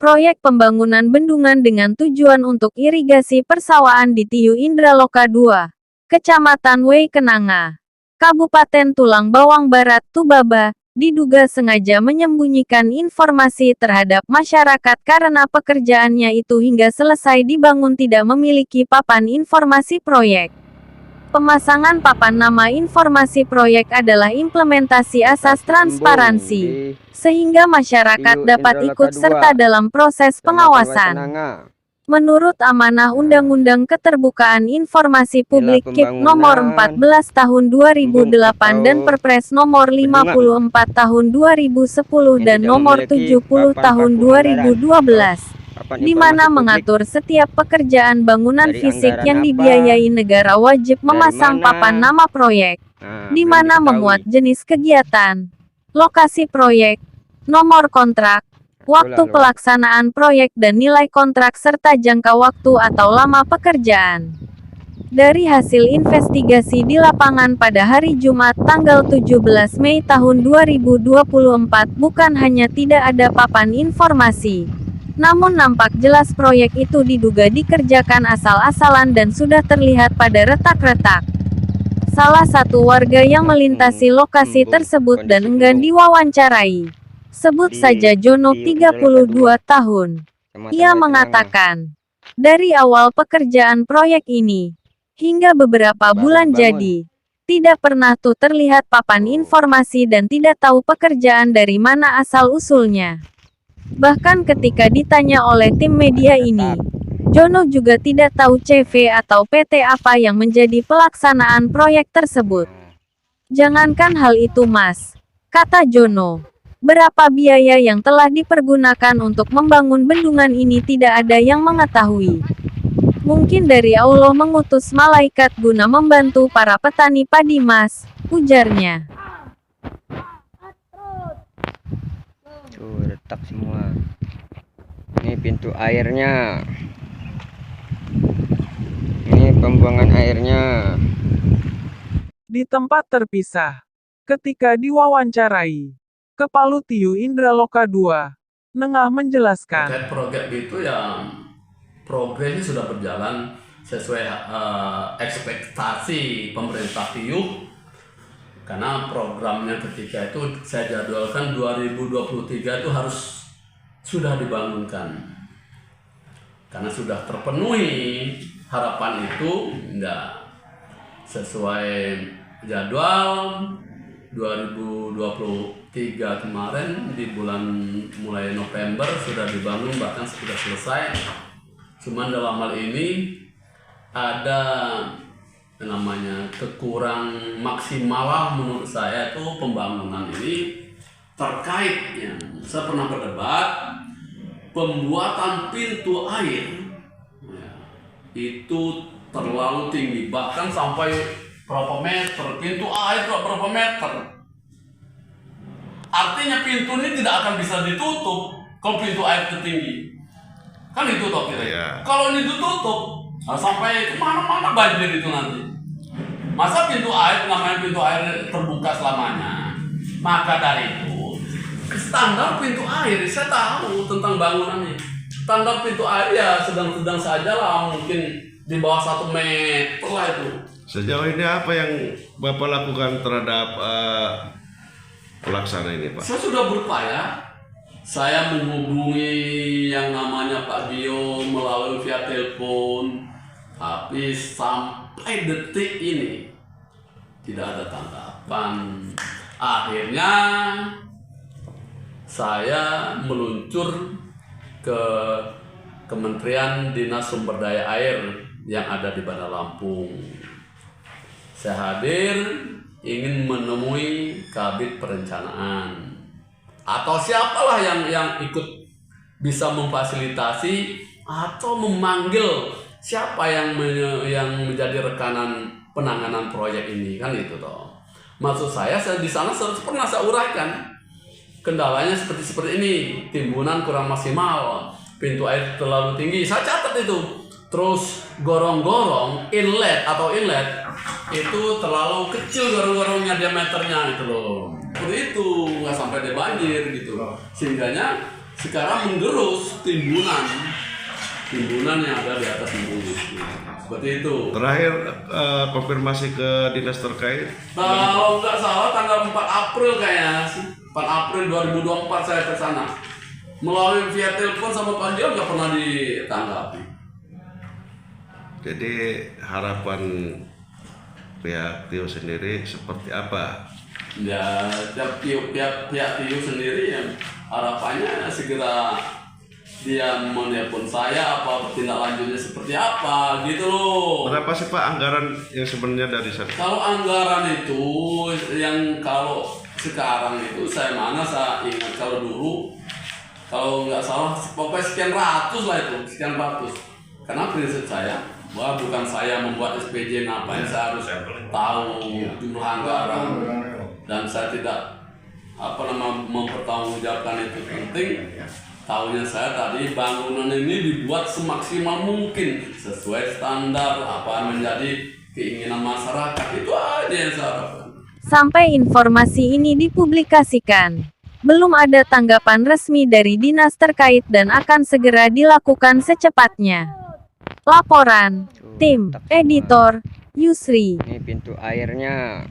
proyek pembangunan bendungan dengan tujuan untuk irigasi persawahan di Tiu Indraloka II, Kecamatan Wei Kenanga, Kabupaten Tulang Bawang Barat, Tubaba, diduga sengaja menyembunyikan informasi terhadap masyarakat karena pekerjaannya itu hingga selesai dibangun tidak memiliki papan informasi proyek. Pemasangan papan nama informasi proyek adalah implementasi asas transparansi, sehingga masyarakat dapat ikut serta dalam proses pengawasan. Menurut amanah Undang-Undang Keterbukaan Informasi Publik KIP Nomor 14 Tahun 2008 dan Perpres Nomor 54 Tahun 2010 dan Nomor 70 Tahun 2012, di mana mengatur setiap pekerjaan bangunan fisik yang dibiayai negara wajib memasang papan nama proyek, di mana memuat jenis kegiatan, lokasi proyek, nomor kontrak, waktu pelaksanaan proyek dan nilai kontrak serta jangka waktu atau lama pekerjaan. Dari hasil investigasi di lapangan pada hari Jumat tanggal 17 Mei tahun 2024 bukan hanya tidak ada papan informasi, namun nampak jelas proyek itu diduga dikerjakan asal-asalan dan sudah terlihat pada retak-retak. Salah satu warga yang melintasi lokasi tersebut dan enggan diwawancarai, sebut saja Jono 32 tahun. Ia mengatakan, dari awal pekerjaan proyek ini, hingga beberapa bulan jadi, tidak pernah tuh terlihat papan informasi dan tidak tahu pekerjaan dari mana asal-usulnya. Bahkan ketika ditanya oleh tim media ini, Jono juga tidak tahu CV atau PT apa yang menjadi pelaksanaan proyek tersebut. Jangankan hal itu Mas, kata Jono, berapa biaya yang telah dipergunakan untuk membangun bendungan ini tidak ada yang mengetahui. Mungkin dari Allah mengutus malaikat guna membantu para petani padi Mas, ujarnya. Tuh retak semua. Ini pintu airnya. Ini pembuangan airnya. Di tempat terpisah, ketika diwawancarai, Kepala Tiu Indraloka II, Nengah menjelaskan. Terkait proyek itu ya progresnya sudah berjalan sesuai ekspektasi pemerintah Tiu. Karena programnya ketika itu saya jadwalkan 2023 itu harus sudah dibangunkan. Karena sudah terpenuhi harapan itu, enggak sesuai jadwal 2023 kemarin di bulan mulai November sudah dibangun bahkan sudah selesai. Cuman dalam hal ini ada namanya kekurang maksimal menurut saya itu pembangunan ini terkait yang saya pernah berdebat pembuatan pintu air ya, itu terlalu tinggi bahkan sampai berapa meter pintu air berapa meter, artinya pintu ini tidak akan bisa ditutup kalau pintu air tertinggi kan itu toh kira kalau ini ditutup sampai kemana-mana banjir itu nanti. Masa pintu air namanya pintu air terbuka selamanya. Maka dari itu standar pintu air saya tahu tentang bangunannya. Standar pintu air ya sedang-sedang saja lah, mungkin di bawah 1 meter lah itu. Sejauh ini apa yang Bapak lakukan terhadap pelaksana ini Pak? Saya sudah berupaya. Saya menghubungi yang namanya Pak Dio melalui via telepon. Tapi sampai detik ini tidak ada tanggapan. Akhirnya saya meluncur ke Kementerian Dinas Sumber Daya Air yang ada di Bandar Lampung. Saya hadir ingin menemui Kabid Perencanaan atau siapalah yang ikut bisa memfasilitasi atau memanggil siapa yang menjadi rekanan penanganan proyek ini kan itu toh. Maksud saya di sana pernah saya uraikan kendalanya seperti ini, timbunan kurang maksimal, pintu air terlalu tinggi. Saya catat itu. Terus gorong-gorong inlet itu terlalu kecil gorong-gorongnya diameternya itu loh. Seperti itu nggak sampai dia banjir gitu. Sehingganya sekarang menggerus timbunan yang ada di atas embung itu. Seperti itu. Terakhir konfirmasi ke dinas terkait. Kalau nggak salah tanggal 4 April kayaknya sih. 4 April 2024 saya ke sana. Melalui via telepon sama Pak Dio nggak pernah ditanggapi. Jadi harapan pihak Tio sendiri seperti apa? Ya, pihak Tio sendiri yang harapannya segera dia menelpon saya apa tindak lanjutnya seperti apa gitu loh. Berapa sih Pak anggaran yang sebenarnya dari sana? Kalau anggaran itu yang kalau sekarang itu saya ingat kalau dulu kalau nggak salah pokoknya sekian ratus lah itu, sekian ratus. Karena prinsip saya bahwa bukan saya membuat SPJ ngapain saya harus tahu jumlah anggaran dan saya tidak mempertanggungjawabkan itu penting. Tahunya saya tadi bangunan ini dibuat semaksimal mungkin sesuai standar apa menjadi keinginan masyarakat, itu aja yang saya harapkan. Sampai informasi ini dipublikasikan, belum ada tanggapan resmi dari dinas terkait dan akan segera dilakukan secepatnya. Laporan, tim, editor, Yusri. Ini pintu airnya.